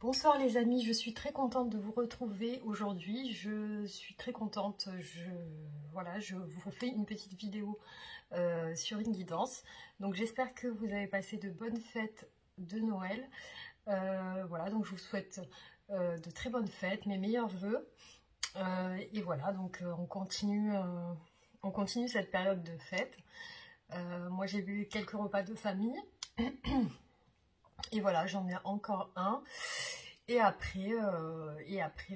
Bonsoir les amis, je suis très contente de vous retrouver aujourd'hui. Je suis très contente, voilà, je vous fais une petite vidéo sur une guidance. Donc j'espère que vous avez passé de bonnes fêtes de Noël. Voilà, donc je vous souhaite de très bonnes fêtes, mes meilleurs vœux. Et voilà, donc on continue cette période de fête. Moi j'ai bu quelques repas de famille. Et voilà, j'en ai encore un. Et après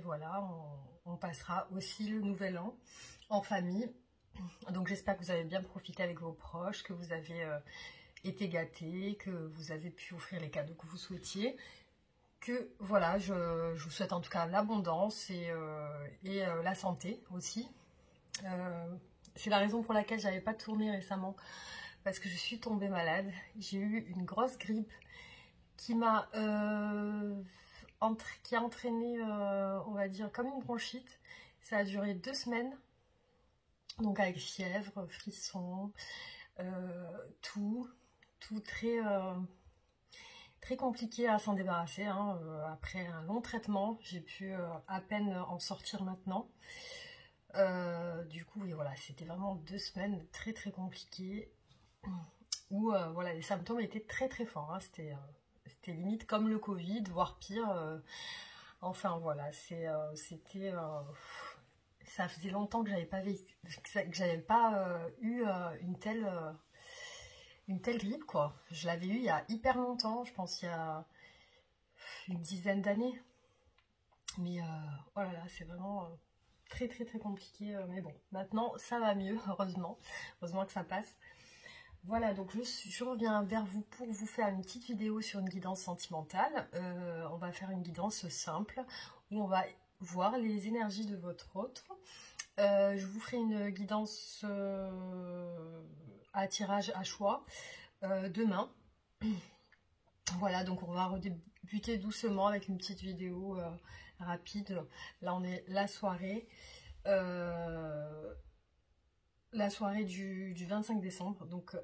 voilà, on passera aussi le nouvel an en famille. Donc j'espère que vous avez bien profité avec vos proches, que vous avez été gâtés, que vous avez pu offrir les cadeaux que vous souhaitiez. Que voilà, je vous souhaite en tout cas l'abondance et la santé aussi. C'est la raison pour laquelle j'avais pas tourné récemment, parce que je suis tombée malade. J'ai eu une grosse grippe qui a entraîné, on va dire, comme une bronchite. Ça a duré 2 semaines, donc avec fièvre, frissons, tout très compliqué à s'en débarrasser, hein. Après un long traitement, j'ai pu à peine en sortir maintenant. Du coup, oui, voilà, c'était vraiment 2 semaines très compliquées, où voilà, les symptômes étaient très forts, hein. C'était limite comme le Covid, voire pire. Enfin voilà, c'était... ça faisait longtemps que j'avais pas vécu, que j'avais pas eu une telle grippe, quoi. Je l'avais eu il y a hyper longtemps, je pense il y a une dizaine d'années. Mais oh là là, c'est vraiment très compliqué. Mais bon, maintenant ça va mieux, heureusement. Heureusement que ça passe. Voilà, donc je reviens vers vous pour vous faire une petite vidéo sur une guidance sentimentale. On va faire une guidance simple où on va voir les énergies de votre autre. Je vous ferai une guidance à tirage à choix demain. Voilà, donc on va redébuter doucement avec une petite vidéo rapide. Là, on est la soirée. La soirée du 25 décembre, donc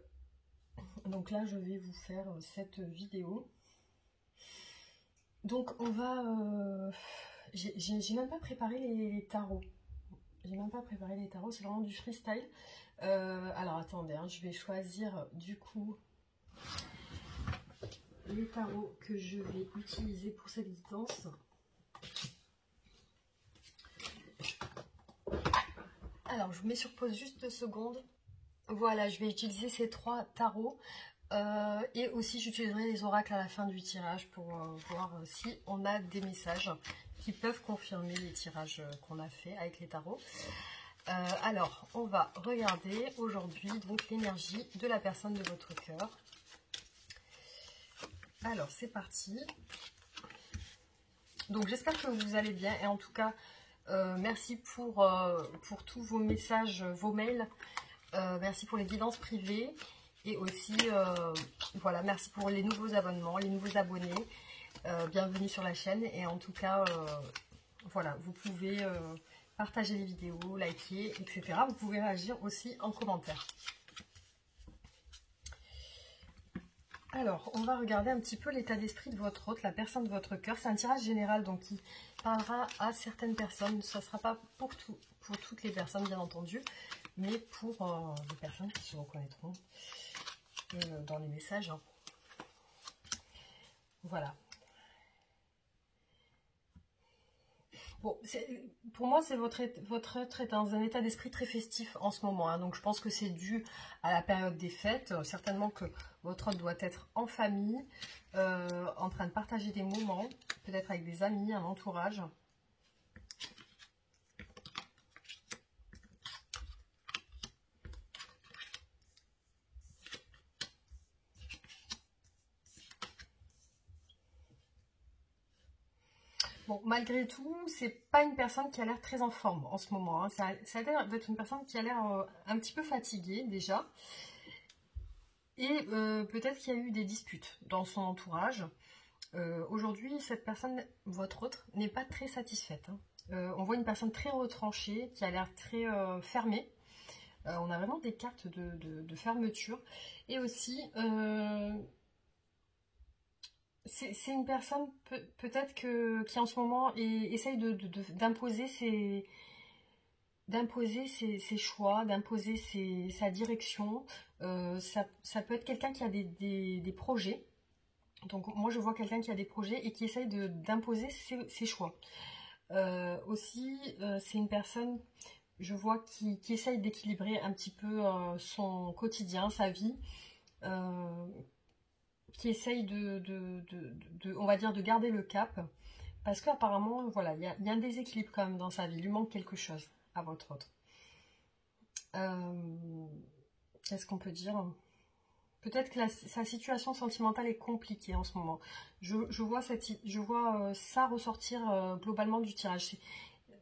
là je vais vous faire cette vidéo. Donc on va... j'ai même pas préparé les tarots. J'ai même pas préparé les tarots, c'est vraiment du freestyle. Alors attendez, hein, je vais choisir du coup les tarots que je vais utiliser pour cette guidance. Alors je vous mets sur pause juste 2 secondes. Voilà, je vais utiliser ces 3 tarots. Et aussi j'utiliserai les oracles à la fin du tirage pour voir si on a des messages qui peuvent confirmer les tirages qu'on a fait avec les tarots. Alors on va regarder aujourd'hui donc l'énergie de la personne de votre cœur. Alors c'est parti. Donc j'espère que vous allez bien, et en tout cas merci pour tous vos messages, vos mails. Merci pour les guidances privées. Et aussi, voilà, merci pour les nouveaux abonnements, les nouveaux abonnés. Bienvenue sur la chaîne. Et en tout cas, voilà, vous pouvez partager les vidéos, liker, etc. Vous pouvez réagir aussi en commentaire. Alors, on va regarder un petit peu l'état d'esprit de votre hôte, la personne de votre cœur. C'est un tirage général, donc qui parlera à certaines personnes. Ce ne sera pas pour toutes les personnes, bien entendu, mais pour les personnes qui se reconnaîtront dans les messages. Hein. Voilà. Bon, pour moi, c'est votre être est dans un état d'esprit très festif en ce moment. Hein, donc, je pense que c'est dû à la période des fêtes. Certainement que votre hôte doit être en famille, en train de partager des moments, peut-être avec des amis, un entourage. Bon, malgré tout, c'est pas une personne qui a l'air très en forme en ce moment. Hein. Ça a l'air d'être une personne qui a l'air un petit peu fatiguée déjà. Et peut-être qu'il y a eu des disputes dans son entourage. Aujourd'hui, cette personne, votre autre, n'est pas très satisfaite. Hein. On voit une personne très retranchée, qui a l'air très fermée. On a vraiment des cartes de fermeture. Et aussi... c'est une personne peut-être qui en ce moment essaye d'imposer ses choix, d'imposer sa direction. Ça peut être quelqu'un qui a des projets. Donc moi je vois quelqu'un qui a des projets et qui essaye d'imposer ses choix. Aussi, c'est une personne, je vois, qui essaye d'équilibrer un petit peu son quotidien, sa vie, euh, qui essaye on va dire, de garder le cap, parce qu'apparemment, voilà, il y a un déséquilibre quand même dans sa vie, il lui manque quelque chose à votre autre. Qu'est-ce qu'on peut dire? Peut-être que sa situation sentimentale est compliquée en ce moment. Je vois ça ressortir globalement du tirage.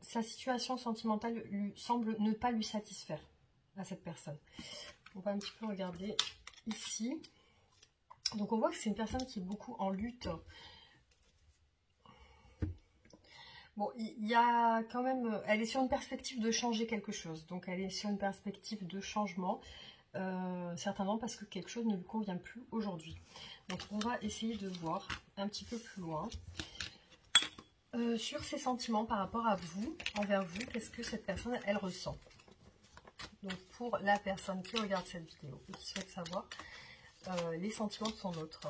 Sa situation sentimentale lui semble ne pas lui satisfaire à cette personne. On va un petit peu regarder ici. Donc on voit que c'est une personne qui est beaucoup en lutte. Bon, il y a quand même... Elle est sur une perspective de changer quelque chose. Donc elle est sur une perspective de changement. Certainement parce que quelque chose ne lui convient plus aujourd'hui. Donc on va essayer de voir un petit peu plus loin. Sur ses sentiments par rapport à vous, envers vous, qu'est-ce que cette personne, elle ressent. Donc pour la personne qui regarde cette vidéo et qui souhaite savoir les sentiments de son autre.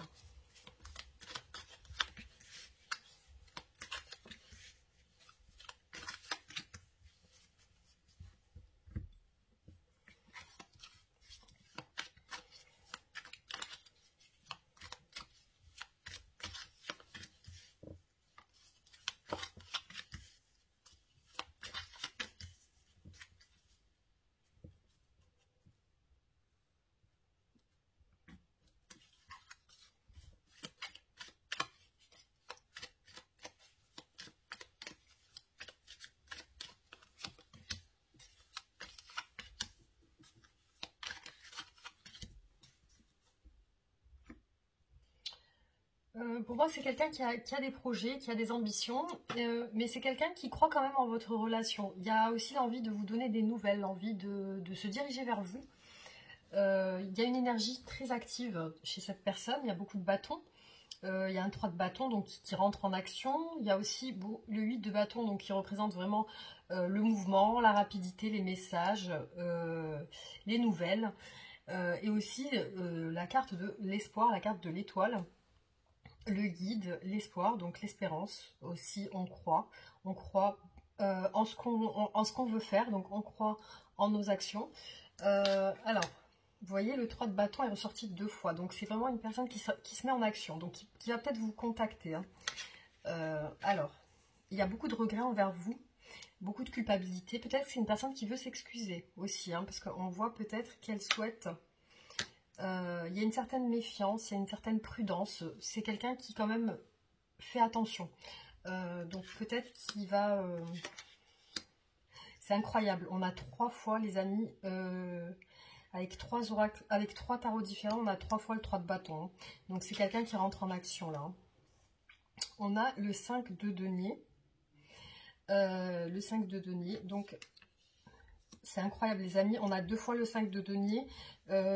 Pour moi, c'est quelqu'un qui a des projets, qui a des ambitions, mais c'est quelqu'un qui croit quand même en votre relation. Il y a aussi l'envie de vous donner des nouvelles, l'envie de se diriger vers vous. Il y a une énergie très active chez cette personne, il y a beaucoup de bâtons. Il y a un 3 de bâton donc, qui rentre en action. Il y a aussi le 8 de bâton donc, qui représente vraiment le mouvement, la rapidité, les messages, les nouvelles. Et aussi la carte de l'espoir, la carte de l'étoile. Le guide, l'espoir, donc l'espérance aussi, on croit en ce qu'on veut faire, donc on croit en nos actions. Alors, vous voyez, le 3 de bâton est ressorti 2 fois, donc c'est vraiment une personne qui se met en action, donc qui va peut-être vous contacter. Hein. Alors, il y a beaucoup de regrets envers vous, beaucoup de culpabilité, peut-être que c'est une personne qui veut s'excuser aussi, hein, parce qu'on voit peut-être qu'elle souhaite... Il y a une certaine méfiance, il y a une certaine prudence. C'est quelqu'un qui quand même fait attention. Donc peut-être qu'il va... C'est incroyable. On a 3 fois, les amis, avec 3 oracles, avec 3 tarots différents, on a 3 fois le 3 de bâton. Donc c'est quelqu'un qui rentre en action là. On a le 5 de denier. Le 5 de denier. Donc c'est incroyable les amis, on a 2 fois le 5 de denier,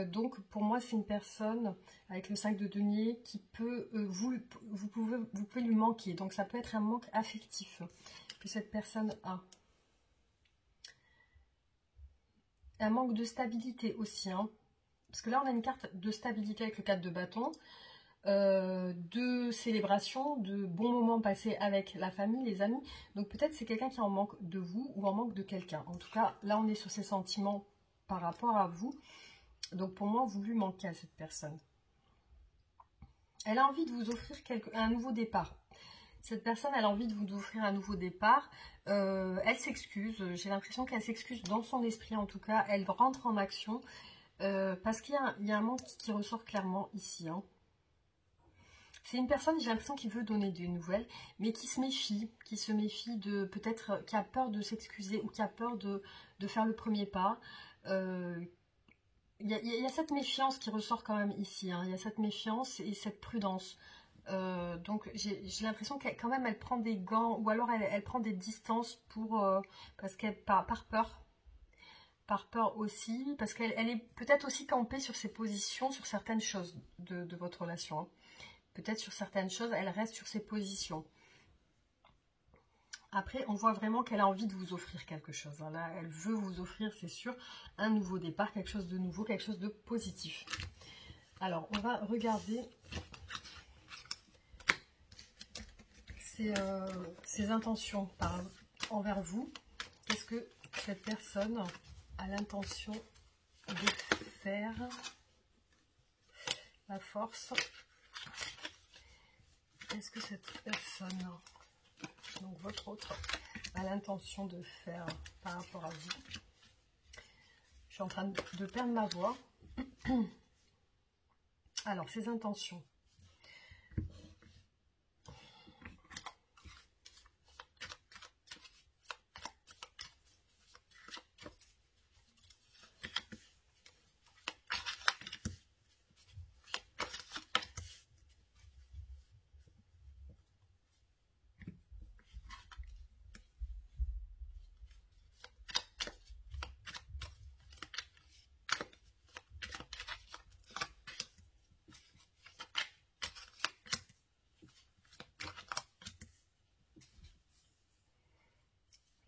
donc pour moi c'est une personne avec le 5 de denier qui peut, vous pouvez lui manquer, donc ça peut être un manque affectif que cette personne a. Un manque de stabilité aussi, hein, parce que là on a une carte de stabilité avec le 4 de bâton, de célébration, de bons moments passés avec la famille, les amis. Donc peut-être c'est quelqu'un qui est en manque de vous ou en manque de quelqu'un. En tout cas, là on est sur ses sentiments par rapport à vous. Donc pour moi, vous lui manquez à cette personne. Elle a envie de vous offrir un nouveau départ. Cette personne, elle a envie de vous offrir un nouveau départ. Elle s'excuse. J'ai l'impression qu'elle s'excuse dans son esprit en tout cas. Elle rentre en action parce qu'il y a un manque qui ressort clairement ici. Hein. C'est une personne, j'ai l'impression, qui veut donner des nouvelles, mais qui se méfie de peut-être, qui a peur de s'excuser ou qui a peur de faire le premier pas. Il y a cette méfiance qui ressort quand même ici. Hein. Il y a cette méfiance et cette prudence. Donc j'ai l'impression qu'elle quand même elle prend des gants ou alors elle prend des distances parce qu'elle par peur aussi, parce qu'elle est peut-être aussi campée sur ses positions, sur certaines choses de votre relation. Hein. peut-être sur certaines choses, elle reste sur ses positions. Après, on voit vraiment qu'elle a envie de vous offrir quelque chose. Là, elle veut vous offrir, c'est sûr, un nouveau départ, quelque chose de nouveau, quelque chose de positif. Alors, on va regarder ses intentions envers vous. Qu'est-ce que cette personne a l'intention de faire? La force. Est-ce que cette personne, donc votre autre, a l'intention de faire par rapport à vous? Je suis en train de perdre ma voix. Alors, ses intentions.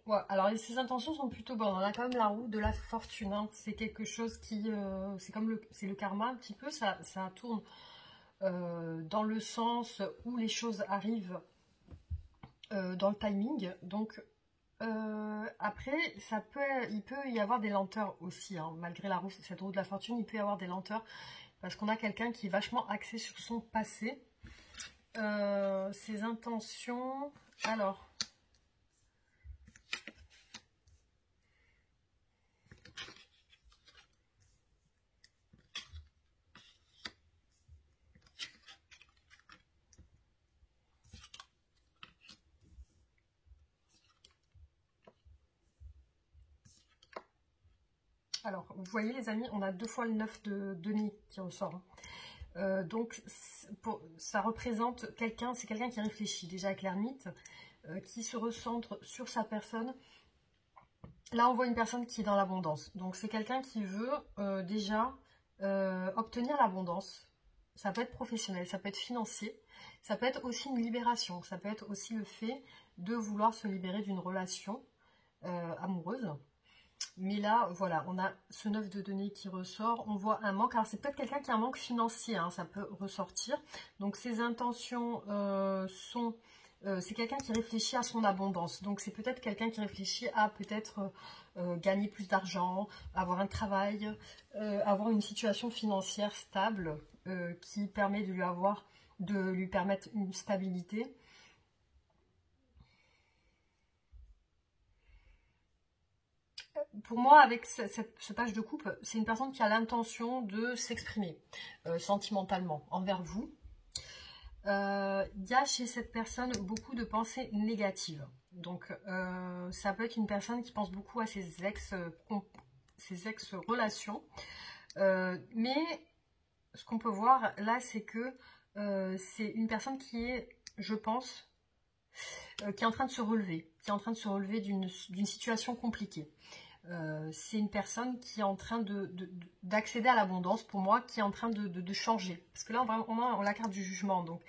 Ouais, alors ses intentions sont plutôt bonnes. On a quand même la roue de la fortune. Hein. C'est quelque chose qui, c'est le karma un petit peu. Ça tourne dans le sens où les choses arrivent dans le timing. Donc après, il peut y avoir des lenteurs aussi. Hein. Malgré cette roue de la fortune, il peut y avoir des lenteurs parce qu'on a quelqu'un qui est vachement axé sur son passé. Ses intentions. Alors. Alors, vous voyez les amis, on a 2 fois le 9 de denier qui ressort. Donc, ça représente quelqu'un, c'est quelqu'un qui réfléchit déjà avec l'ermite, qui se recentre sur sa personne. Là, on voit une personne qui est dans l'abondance. Donc, c'est quelqu'un qui veut déjà obtenir l'abondance. Ça peut être professionnel, ça peut être financier, ça peut être aussi une libération, ça peut être aussi le fait de vouloir se libérer d'une relation amoureuse. Mais là, voilà, on a ce 9 de denier qui ressort. On voit un manque. Alors, c'est peut-être quelqu'un qui a un manque financier, hein, ça peut ressortir. Donc, ses intentions sont... c'est quelqu'un qui réfléchit à son abondance. Donc, c'est peut-être quelqu'un qui réfléchit à peut-être gagner plus d'argent, avoir un travail, avoir une situation financière stable qui permet de lui permettre une stabilité. Pour moi, avec ce page de coupe, c'est une personne qui a l'intention de s'exprimer sentimentalement envers vous. Il y a chez cette personne beaucoup de pensées négatives. Donc, ça peut être une personne qui pense beaucoup à ses ex-relations. Mais ce qu'on peut voir là, c'est que c'est une personne qui est, je pense, qui est en train de se relever, d'une situation compliquée. C'est une personne qui est en train d'accéder à l'abondance, pour moi, qui est en train de changer. Parce que là, on a la carte du jugement. Donc,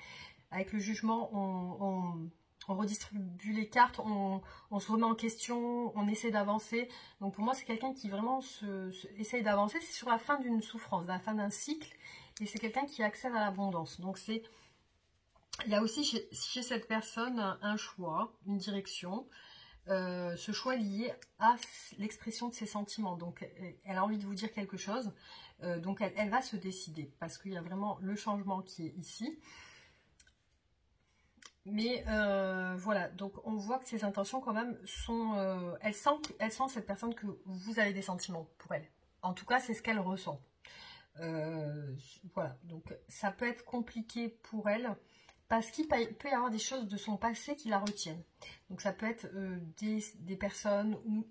avec le jugement, on redistribue les cartes, on se remet en question, on essaie d'avancer. Donc, pour moi, c'est quelqu'un qui vraiment essaye d'avancer. C'est sur la fin d'une souffrance, la fin d'un cycle. Et c'est quelqu'un qui accède à l'abondance. Donc, il y a aussi chez cette personne un choix, une direction. Ce choix lié à l'expression de ses sentiments. Donc, elle a envie de vous dire quelque chose. Donc, elle va se décider parce qu'il y a vraiment le changement qui est ici. Mais voilà, donc on voit que ses intentions quand même sont... elle sent cette personne que vous avez des sentiments pour elle. En tout cas, c'est ce qu'elle ressent. Voilà, donc ça peut être compliqué pour elle. Parce qu'il peut y avoir des choses de son passé qui la retiennent. Donc ça peut être des personnes ou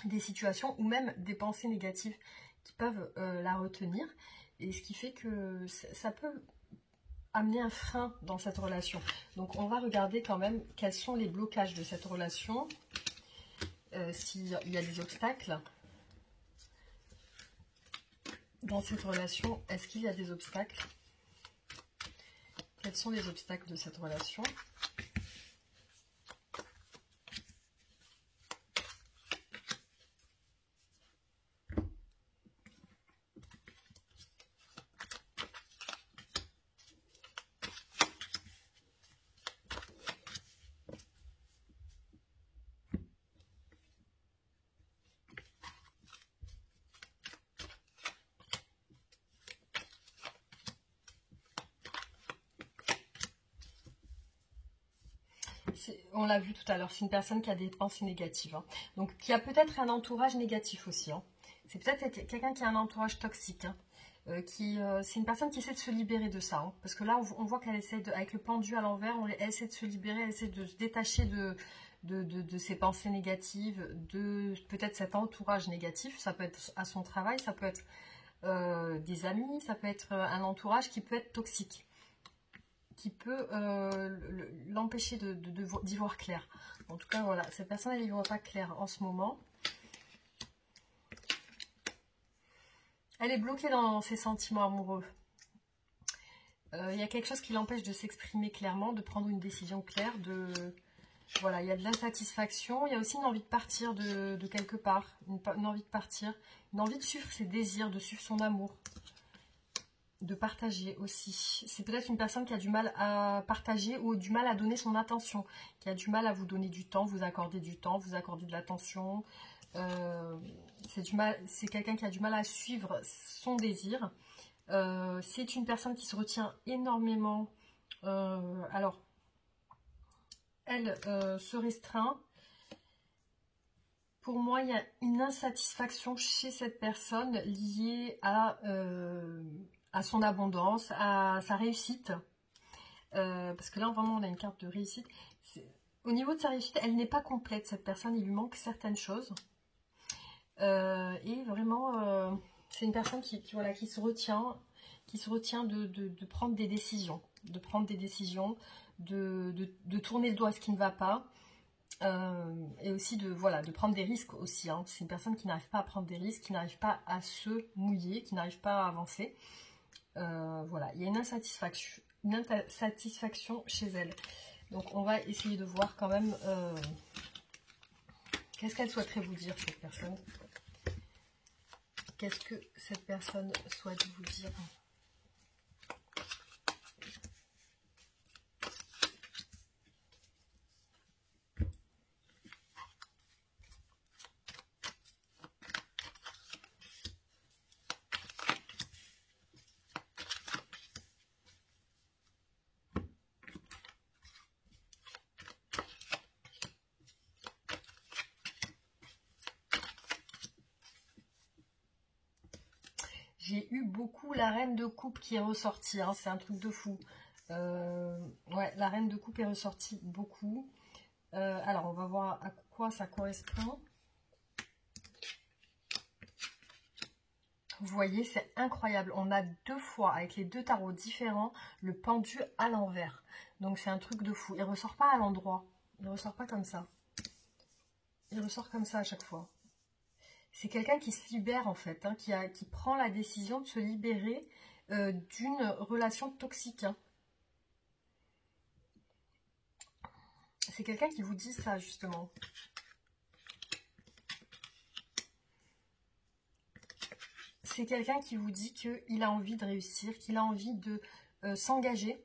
des situations ou même des pensées négatives qui peuvent la retenir. Et ce qui fait que ça peut amener un frein dans cette relation. Donc on va regarder quand même quels sont les blocages de cette relation. S'il y a des obstacles dans cette relation, est-ce qu'il y a des obstacles ? Quels sont les obstacles de cette relation? On l'a vu tout à l'heure, c'est une personne qui a des pensées négatives. Hein. Donc, qui a peut-être un entourage négatif aussi. Hein. C'est peut-être quelqu'un qui a un entourage toxique. Hein. C'est une personne qui essaie de se libérer de ça. Hein. Parce que là, on voit qu'elle essaie, avec le pendu à l'envers, elle essaie de se libérer, elle essaie de se détacher de ses pensées négatives, de peut-être cet entourage négatif. Ça peut être à son travail, ça peut être des amis, ça peut être un entourage qui peut être toxique, qui peut l'empêcher d'y voir clair. En tout cas, voilà, cette personne, elle n'y voit pas clair en ce moment. Elle est bloquée dans ses sentiments amoureux. Il y a quelque chose qui l'empêche de s'exprimer clairement, de prendre une décision claire. Voilà, il y a de l'insatisfaction. Il y a aussi une envie de partir de quelque part. Une envie de partir. Une envie de suivre ses désirs, de suivre son amour. De partager aussi. C'est peut-être une personne qui a du mal à partager ou du mal à donner son attention, qui a du mal à vous donner du temps, vous accorder du temps, vous accorder de l'attention. C'est quelqu'un qui a du mal à suivre son désir. C'est une personne qui se retient énormément. Alors, elle se restreint. Pour moi, il y a une insatisfaction chez cette personne liée à son abondance, à sa réussite. Parce que là, vraiment, on a une carte de réussite. Au niveau de sa réussite, elle n'est pas complète, cette personne. Il lui manque certaines choses. Et vraiment, c'est une personne qui se retient de prendre des décisions. De tourner le dos à ce qui ne va pas. Et aussi de prendre des risques aussi. Hein. C'est une personne qui n'arrive pas à prendre des risques, qui n'arrive pas à se mouiller, qui n'arrive pas à avancer. Voilà, il y a une insatisfaction chez elle. Donc on va essayer de voir quand même qu'est-ce qu'elle souhaiterait vous dire, cette personne. Qu'est-ce que cette personne souhaite vous dire? J'ai eu beaucoup la reine de coupe qui est ressortie, hein, c'est un truc de fou. Ouais, la reine de coupe est ressortie beaucoup. Alors, on va voir à quoi ça correspond. Vous voyez, c'est incroyable. On a deux fois, avec les deux tarots différents, le pendu à l'envers. Donc, c'est un truc de fou. Il ne ressort pas à l'endroit. Il ne ressort pas comme ça. Il ressort comme ça à chaque fois. C'est quelqu'un qui se libère en fait, hein, qui prend la décision de se libérer d'une relation toxique. Hein. C'est quelqu'un qui vous dit ça justement. C'est quelqu'un qui vous dit qu'il a envie de réussir, qu'il a envie de s'engager,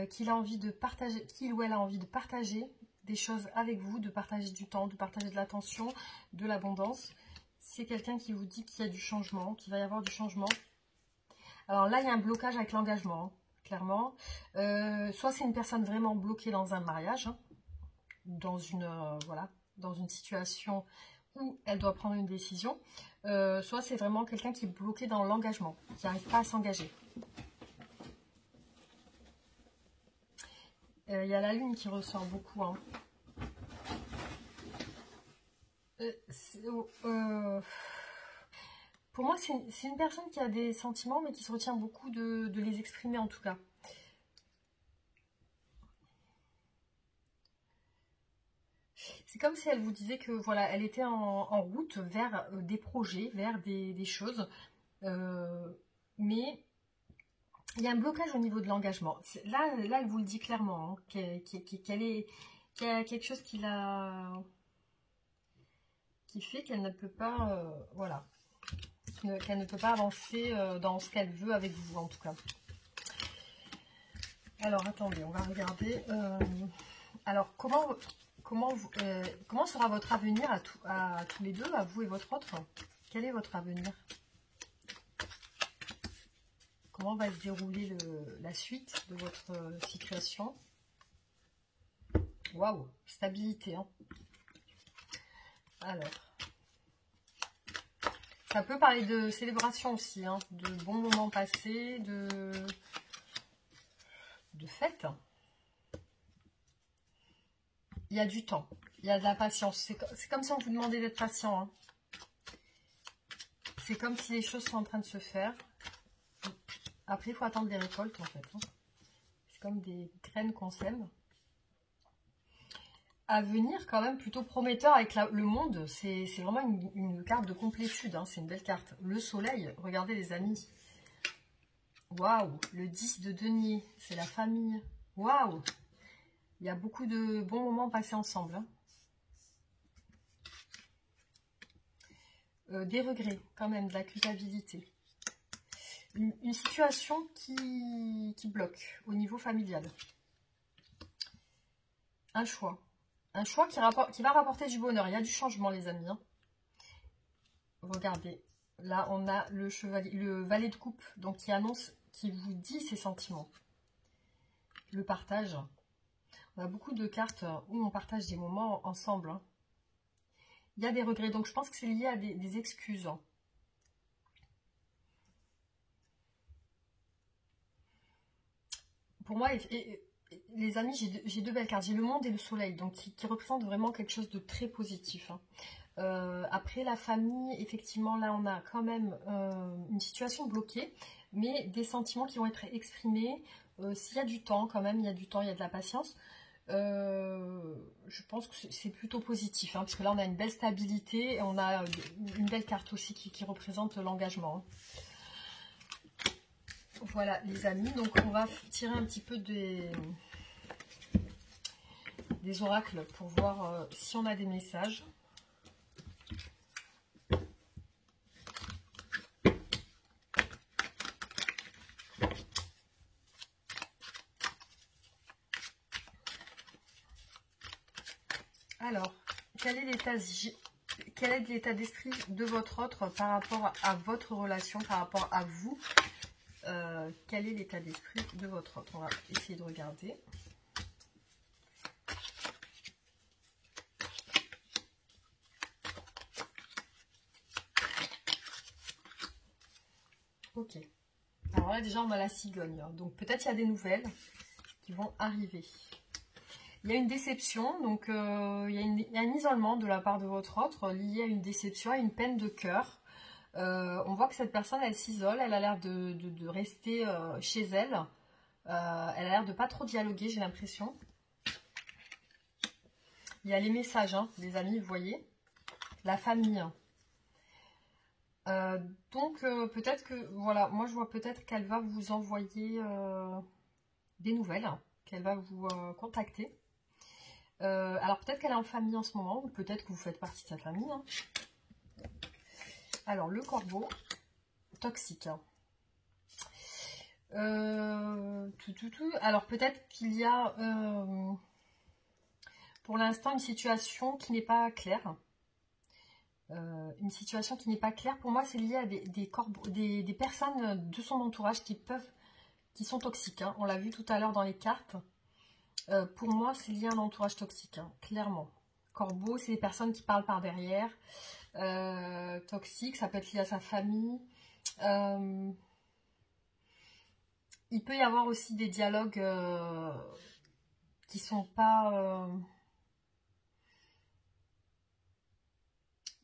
qu'il a envie de partager, qu'il ou elle a envie de partager des choses avec vous, de partager du temps, de partager de l'attention, de l'abondance. C'est quelqu'un qui vous dit qu'il y a du changement, qu'il va y avoir du changement. Alors là, il y a un blocage avec l'engagement, hein, clairement. Soit c'est une personne vraiment bloquée dans un mariage, hein, dans une situation où elle doit prendre une décision. Soit c'est vraiment quelqu'un qui est bloqué dans l'engagement, qui n'arrive pas à s'engager. Il y a la lune qui ressort beaucoup, hein. Pour moi, c'est une personne qui a des sentiments, mais qui se retient beaucoup de les exprimer en tout cas. C'est comme si elle vous disait que voilà, elle était en route vers des projets, vers des choses, mais Il y a un blocage au niveau de l'engagement. Là, elle vous le dit clairement, hein, qu'il y a quelque chose qui fait qu'elle ne peut pas, voilà, qu'elle ne peut pas avancer dans ce qu'elle veut avec vous, en tout cas. Alors, attendez, on va regarder. Alors, comment sera votre avenir à tous les deux, à vous et votre autre? Quel est votre avenir? Comment va se dérouler la suite de votre situation? Waouh, stabilité. Hein. Alors, ça peut parler de célébration aussi, hein, de bons moments passés, de fêtes. Il y a du temps, il y a de la patience. C'est comme si on vous demandait d'être patient. Hein. C'est comme si les choses sont en train de se faire. Après, il faut attendre les récoltes, en fait. Hein. C'est comme des graines qu'on sème. Avenir, quand même, plutôt prometteur avec le monde. C'est vraiment une carte de complétude. Hein. C'est une belle carte. Le soleil, regardez les amis. Waouh, le 10 de denier, c'est la famille. Waouh, il y a beaucoup de bons moments passés ensemble. Hein. Des regrets, quand même, de la culpabilité. Une situation qui bloque au niveau familial. Un choix. Un choix qui va rapporter du bonheur. Il y a du changement, les amis. Hein. Regardez. Là, on a le valet de coupe. Donc, qui vous dit ses sentiments. Le partage. On a beaucoup de cartes où on partage des moments ensemble. Hein. Il y a des regrets. Donc, je pense que c'est lié à des excuses. Hein. Pour moi, les amis, j'ai deux belles cartes. J'ai le monde et le soleil, donc qui représentent vraiment quelque chose de très positif. Hein. Après la famille, effectivement, là, on a quand même une situation bloquée, mais des sentiments qui vont être exprimés. S'il y a du temps, quand même, il y a du temps, il y a de la patience. Je pense que c'est plutôt positif, hein, parce que là, on a une belle stabilité et on a une belle carte aussi qui représente l'engagement. Hein. Voilà les amis, donc on va tirer un petit peu des oracles pour voir si on a des messages. Alors, quel est l'état d'esprit de votre autre par rapport à votre relation, par rapport à vous? Quel est l'état d'esprit de votre autre? On va essayer de regarder. Ok. Alors là, déjà, on a la cigogne. Donc, peut-être il y a des nouvelles qui vont arriver. Il y a une déception. Donc, il y a un isolement de la part de votre autre lié à une déception, à une peine de cœur. On voit que cette personne, elle s'isole. Elle a l'air de rester chez elle. Elle a l'air de pas trop dialoguer, j'ai l'impression. Il y a les messages, hein, les amis, vous voyez. La famille. Donc, peut-être que, voilà, moi je vois peut-être qu'elle va vous envoyer des nouvelles, hein, qu'elle va vous contacter. Alors, peut-être qu'elle est en famille en ce moment, ou peut-être que vous faites partie de sa famille. Hein. Alors, le corbeau, toxique. Hein. Alors, peut-être qu'il y a, pour l'instant, une situation qui n'est pas claire. Une situation qui n'est pas claire. Pour moi, c'est lié à des personnes de son entourage qui sont toxiques. Hein. On l'a vu tout à l'heure dans les cartes. Pour moi, c'est lié à un entourage toxique, hein, clairement. Corbeau, c'est des personnes qui parlent par derrière. Toxique, ça peut être lié à sa famille. Il peut y avoir aussi des dialogues qui sont pas...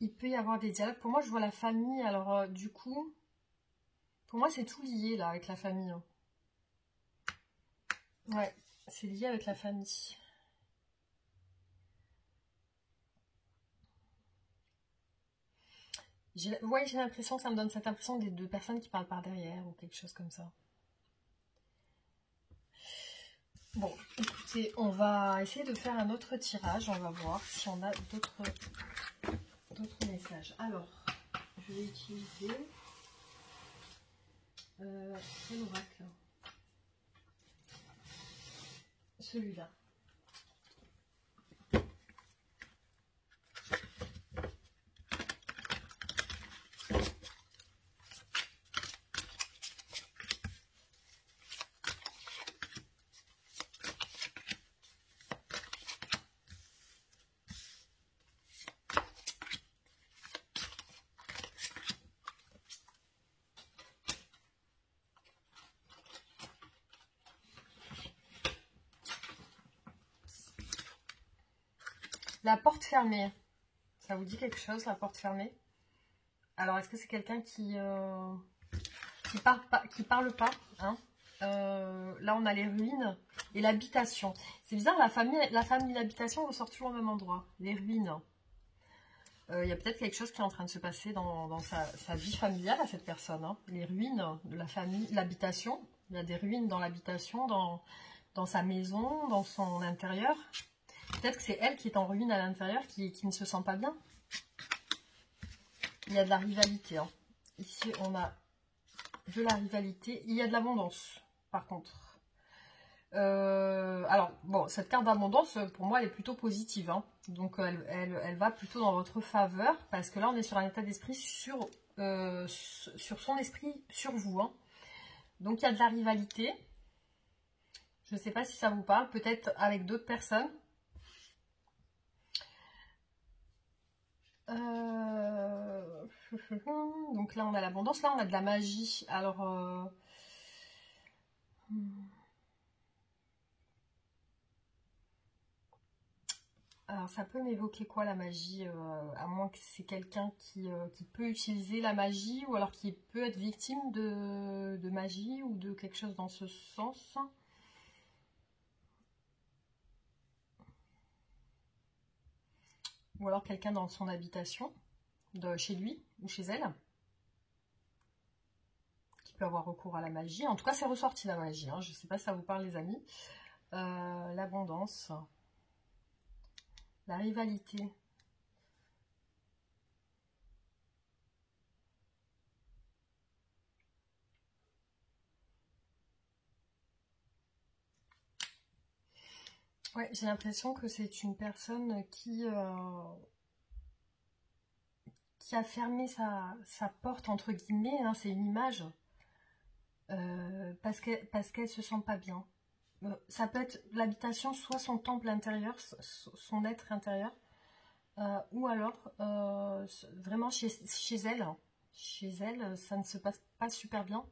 Il peut y avoir des dialogues. Pour moi, je vois la famille. Alors, du coup, pour moi, c'est tout lié, là, avec la famille. Hein. Ouais, c'est lié avec la famille. Ouais, j'ai l'impression que ça me donne cette impression des deux personnes qui parlent par derrière ou quelque chose comme ça. Bon, écoutez, on va essayer de faire un autre tirage. On va voir si on a d'autres messages. Alors, je vais utiliser quel oracle? Celui-là. La porte fermée. Ça vous dit quelque chose, la porte fermée? Alors, est-ce que c'est quelqu'un qui parle pas, hein? Là, on a les ruines et l'habitation. C'est bizarre, la famille et l'habitation ressortent toujours au même endroit. Les ruines. Il y a peut-être quelque chose qui est en train de se passer dans sa vie familiale à cette personne, hein. Les ruines de la famille, l'habitation. Il y a des ruines dans l'habitation, dans sa maison, dans son intérieur. Peut-être que c'est elle qui est en ruine à l'intérieur, qui ne se sent pas bien. Il y a de la rivalité, hein. Ici, on a de la rivalité. Il y a de l'abondance, par contre. Alors, bon, cette carte d'abondance, pour moi, elle est plutôt positive, hein. Donc, elle va plutôt dans votre faveur. Parce que là, on est sur un état d'esprit sur son esprit, sur vous, hein. Donc, il y a de la rivalité. Je ne sais pas si ça vous parle. Peut-être avec d'autres personnes. Donc là on a l'abondance, là on a de la magie. Alors ça peut m'évoquer quoi la magie, à moins que c'est quelqu'un qui peut utiliser la magie, ou alors qui peut être victime de magie ou de quelque chose dans ce sens. Ou alors quelqu'un dans son habitation, chez lui ou chez elle, qui peut avoir recours à la magie. En tout cas, c'est ressorti la magie, hein. Je ne sais pas si ça vous parle, les amis. L'abondance, la rivalité. Ouais, j'ai l'impression que c'est une personne qui a fermé sa porte, entre guillemets, hein, c'est une image, parce qu'elle se sent pas bien. Ça peut être l'habitation, soit son temple intérieur, son être intérieur, ou alors vraiment chez elle. Chez elle, ça ne se passe pas super bien.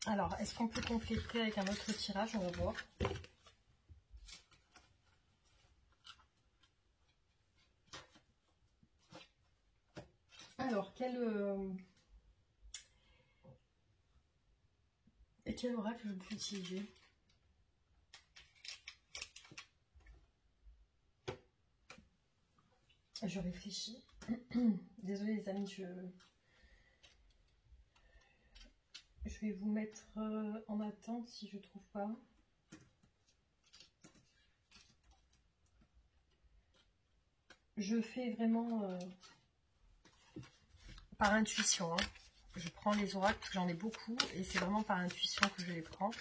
Alors, est-ce qu'on peut compléter avec un autre tirage? On va voir. Alors, quel oracle je peux utiliser? Je réfléchis. Désolée les amis, je vais vous mettre en attente si je trouve pas. Je fais vraiment par intuition, hein. Je prends les oracles parce que j'en ai beaucoup et c'est vraiment par intuition que je les prends.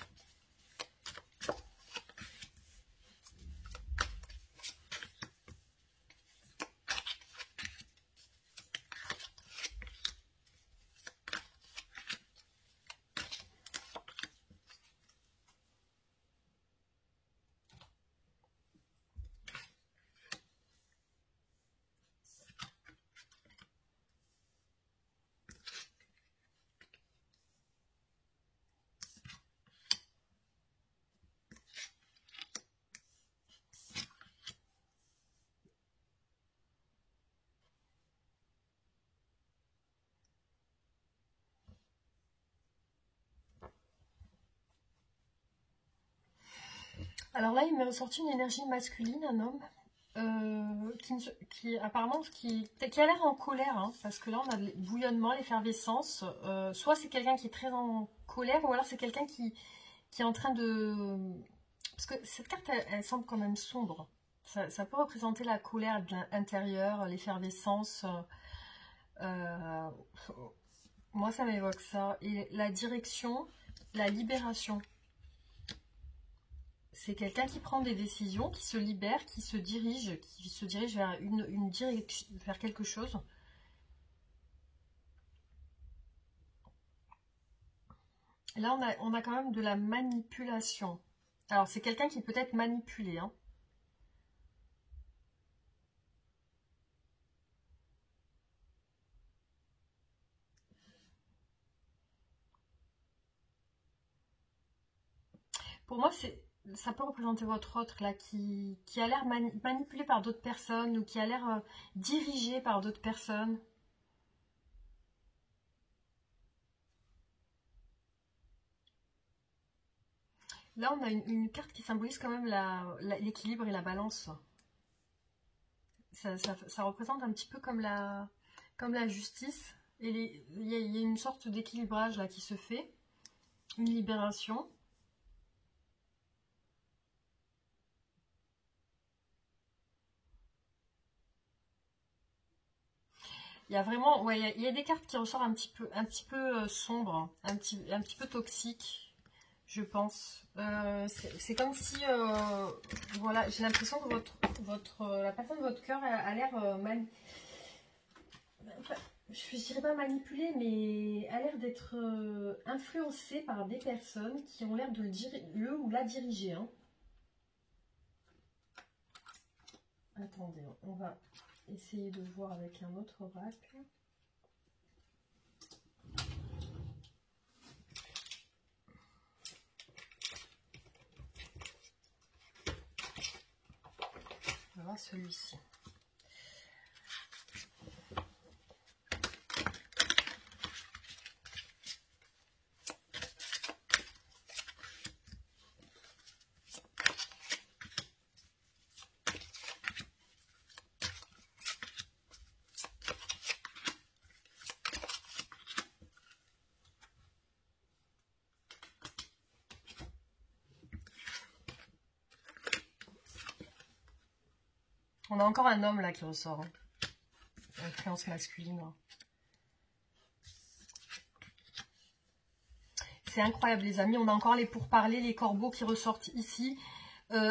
Alors là, il m'est ressorti une énergie masculine, un homme, qui apparemment qui a l'air en colère, hein, parce que là on a le bouillonnement, l'effervescence. Soit c'est quelqu'un qui est très en colère, ou alors c'est quelqu'un qui qui est en train de... Parce que cette carte, elle semble quand même sombre. Ça peut représenter la colère de l'intérieur, l'effervescence. Moi, ça m'évoque ça. Et la direction, la libération. C'est quelqu'un qui prend des décisions, qui se libère, qui se dirige vers une direction, vers quelque chose. Là, on a quand même de la manipulation. Alors, c'est quelqu'un qui peut être manipulé, hein. Pour moi, ça peut représenter votre autre là qui a l'air manipulé par d'autres personnes ou qui a l'air dirigé par d'autres personnes. Là, on a une carte qui symbolise quand même l'équilibre et la balance. Ça représente un petit peu comme la justice. Et il y a une sorte d'équilibrage là qui se fait. Une libération. Il y a vraiment, ouais, il y a des cartes qui ressortent un petit peu sombres, un petit peu toxiques, je pense. C'est comme si, voilà, j'ai l'impression que la personne de votre cœur a l'air enfin, je dirais pas manipulée, mais a l'air d'être influencée par des personnes qui ont l'air de le ou la diriger, hein. Attendez, on va essayer de voir avec un autre oracle. On va voir celui-ci. On a encore un homme là qui ressort, hein. Influence masculine. C'est incroyable les amis, on a encore les pourparlers, les corbeaux qui ressortent ici.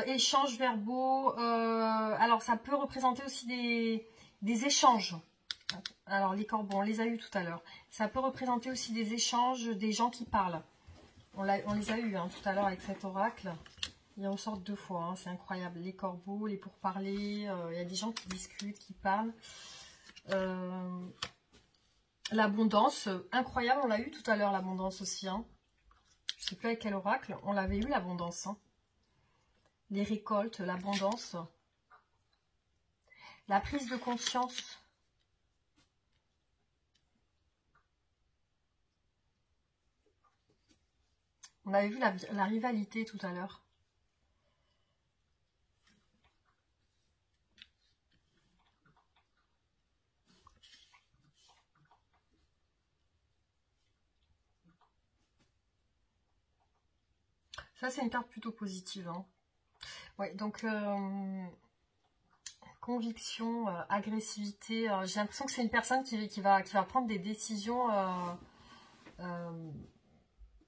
Échanges verbaux, alors ça peut représenter aussi des échanges. Alors les corbeaux, on les a eu tout à l'heure. Ça peut représenter aussi des échanges, des gens qui parlent. On les a eu hein, tout à l'heure avec cet oracle. Ils ressortent deux fois, hein, c'est incroyable. Les corbeaux, les pourparlers, il y a des gens qui discutent, qui parlent. L'abondance, incroyable, on l'a eu tout à l'heure l'abondance aussi. Hein. Je ne sais plus avec quel oracle, on l'avait eu l'abondance. Hein. Les récoltes, l'abondance. La prise de conscience. On avait vu la rivalité tout à l'heure. Ça, c'est une carte plutôt positive. Hein. Ouais, donc, conviction, agressivité. J'ai l'impression que c'est une personne qui va prendre des décisions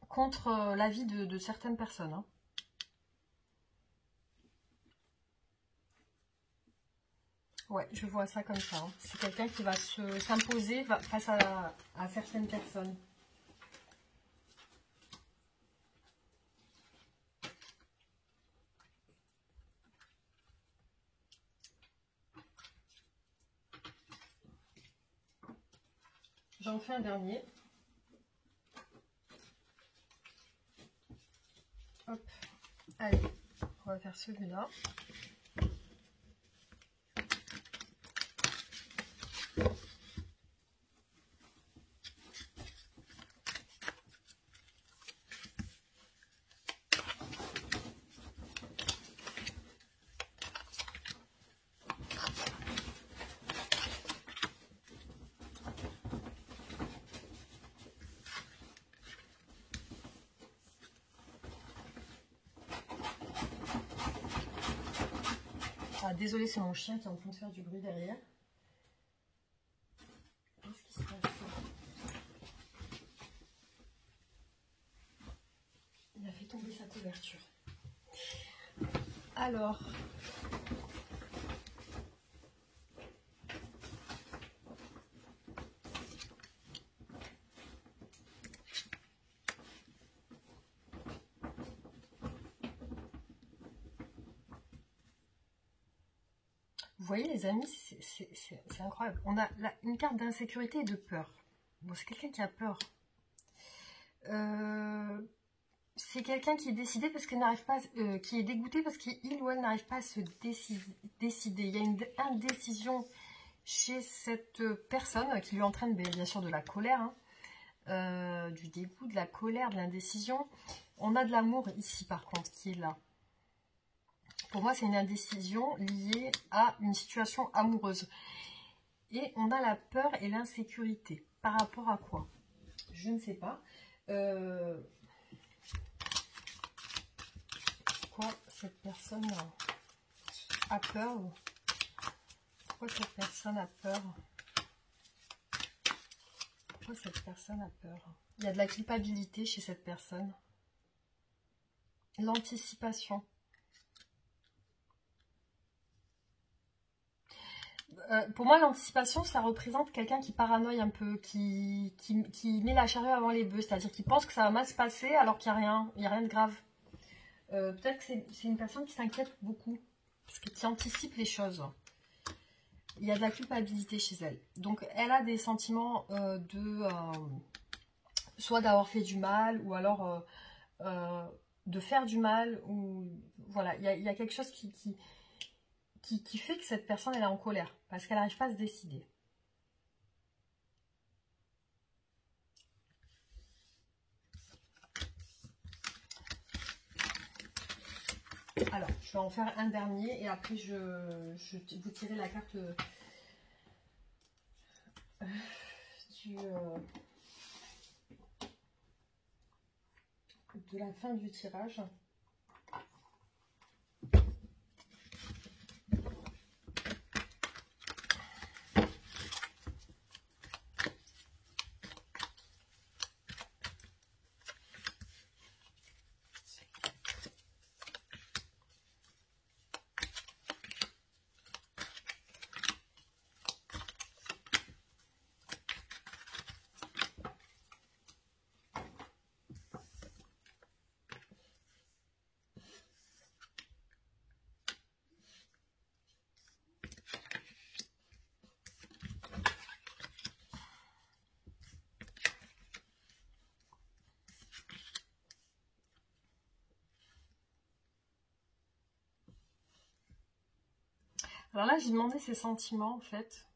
contre l'avis de certaines personnes. Hein. Ouais, je vois ça comme ça. Hein. C'est quelqu'un qui va s'imposer face à certaines personnes. J'en fais un dernier. Hop, allez, on va faire celui-là. Ah, désolé, c'est mon chien qui est en train de faire du bruit derrière. Qu'est-ce qui se passe? Il a fait tomber sa couverture. Alors... Vous voyez les amis, c'est incroyable. On a une carte d'insécurité et de peur. Bon, c'est quelqu'un qui a peur. C'est quelqu'un qui est décidé parce qu'il n'arrive pas, qui est dégoûté parce qu'il ou elle n'arrive pas à se décider. Il y a une indécision chez cette personne qui lui entraîne bien sûr de la colère, hein, du dégoût, de la colère, de l'indécision. On a de l'amour ici par contre qui est là. Pour moi, c'est une indécision liée à une situation amoureuse. Et on a la peur et l'insécurité. Par rapport à quoi? Je ne sais pas. Pourquoi cette personne a peur? Pourquoi cette personne a peur? Pourquoi cette personne a peur? Il y a de la culpabilité chez cette personne. L'anticipation. Pour moi, l'anticipation, ça représente quelqu'un qui paranoïe un peu, qui met la charrue avant les bœufs, c'est-à-dire qui pense que ça va mal se passer alors qu'il n'y a rien de grave. Peut-être que c'est une personne qui s'inquiète beaucoup, parce que qui anticipe les choses. Il y a de la culpabilité chez elle. Donc, elle a des sentiments soit d'avoir fait du mal, ou alors de faire du mal, ou voilà, il y a quelque chose qui fait que cette personne elle est en colère parce qu'elle n'arrive pas à se décider. Alors, je vais en faire un dernier et après je vous tirer la carte de la fin du tirage. Alors là, j'ai demandé ses sentiments, en fait.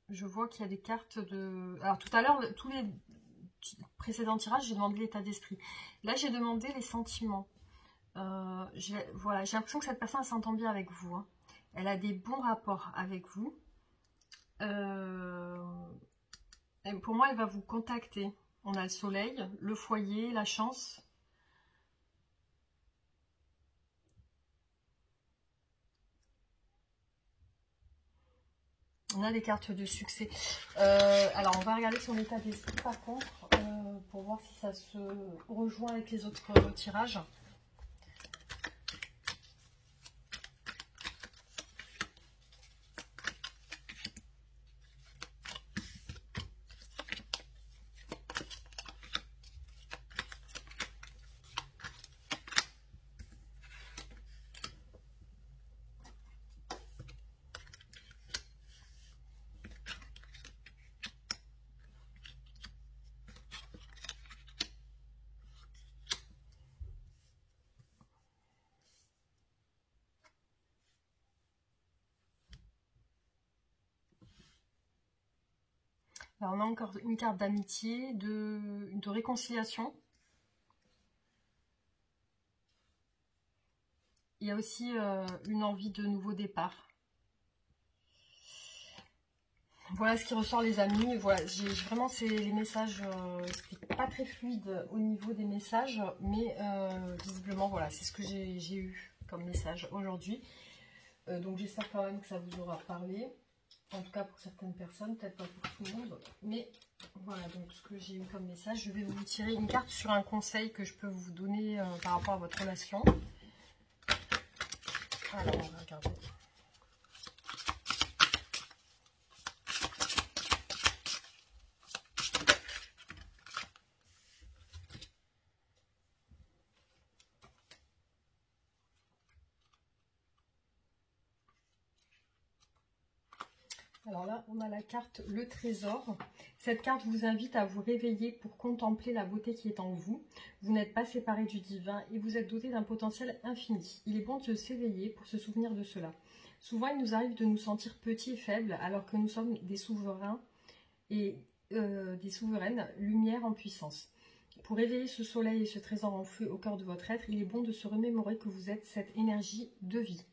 Je vois qu'il y a des cartes de... Alors tout à l'heure, tous les précédents tirages, j'ai demandé l'état d'esprit. Là, j'ai demandé les sentiments. Voilà, j'ai l'impression que cette personne s'entend bien avec vous. Hein. Elle a des bons rapports avec vous. Pour moi, elle va vous contacter. On a le soleil, le foyer, la chance. On a des cartes de succès. Alors, on va regarder son état d'esprit par contre, pour voir si ça se rejoint avec les autres tirages. Alors, on a encore une carte d'amitié, de réconciliation. Il y a aussi une envie de nouveau départ. Voilà ce qui ressort les amis. Voilà, vraiment c'est les messages, c'était pas très fluide au niveau des messages, mais visiblement voilà, c'est ce que j'ai eu comme message aujourd'hui. Donc j'espère quand même que ça vous aura parlé. En tout cas pour certaines personnes, peut-être pas pour tout le monde. Mais voilà donc ce que j'ai eu comme message. Je vais vous tirer une carte sur un conseil que je peux vous donner par rapport à votre relation. Alors on va regarder. Alors là, on a la carte Le Trésor. Cette carte vous invite à vous réveiller pour contempler la beauté qui est en vous. Vous n'êtes pas séparé du divin et vous êtes doté d'un potentiel infini. Il est bon de s'éveiller pour se souvenir de cela. Souvent, il nous arrive de nous sentir petits et faibles alors que nous sommes des souverains et des souveraines, lumière en puissance. Pour réveiller ce soleil et ce trésor en feu au cœur de votre être, il est bon de se remémorer que vous êtes cette énergie de vie.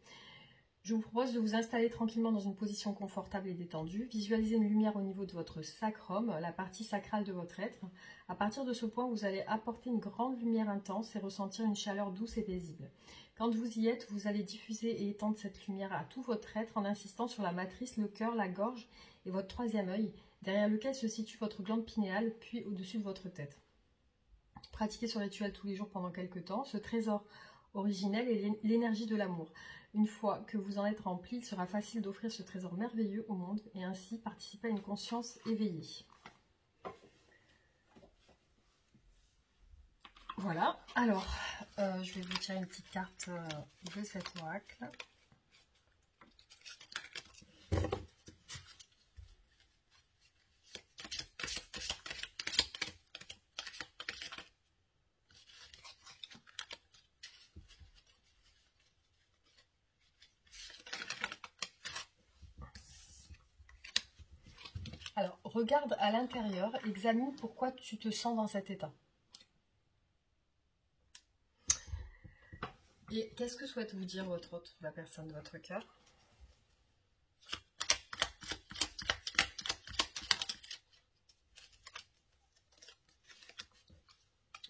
Je vous propose de vous installer tranquillement dans une position confortable et détendue. Visualisez une lumière au niveau de votre sacrum, la partie sacrale de votre être. À partir de ce point, vous allez apporter une grande lumière intense et ressentir une chaleur douce et paisible. Quand vous y êtes, vous allez diffuser et étendre cette lumière à tout votre être en insistant sur la matrice, le cœur, la gorge et votre troisième œil, derrière lequel se situe votre glande pinéale, puis au-dessus de votre tête. Pratiquez ce rituel tous les jours pendant quelques temps. Ce trésor originel est l'énergie de l'amour. Une fois que vous en êtes rempli, il sera facile d'offrir ce trésor merveilleux au monde et ainsi participer à une conscience éveillée. Voilà, alors je vais vous tirer une petite carte de cet oracle. Alors, regarde à l'intérieur, examine pourquoi tu te sens dans cet état. Et qu'est-ce que souhaite vous dire votre autre, la personne de votre cœur?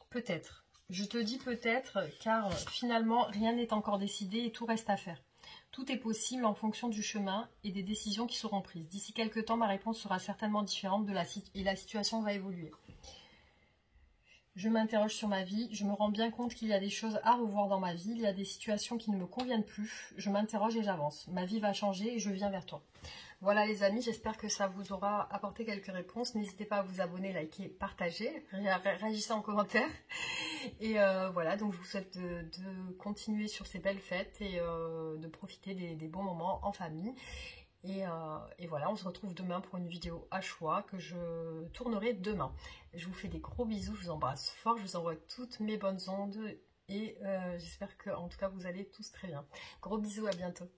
Peut-être. Je te dis peut-être, car finalement, rien n'est encore décidé et tout reste à faire. Tout est possible en fonction du chemin et des décisions qui seront prises. D'ici quelques temps, ma réponse sera certainement différente et la situation va évoluer. Je m'interroge sur ma vie, je me rends bien compte qu'il y a des choses à revoir dans ma vie, il y a des situations qui ne me conviennent plus, je m'interroge et j'avance. Ma vie va changer et je viens vers toi. Voilà les amis, j'espère que ça vous aura apporté quelques réponses. N'hésitez pas à vous abonner, liker, partager, réagissez en commentaire. Et voilà, donc je vous souhaite de continuer sur ces belles fêtes et de profiter des bons moments en famille. Et voilà, on se retrouve demain pour une vidéo à choix que je tournerai demain. Je vous fais des gros bisous, je vous embrasse fort, je vous envoie toutes mes bonnes ondes et j'espère que en tout cas vous allez tous très bien. Gros bisous, à bientôt.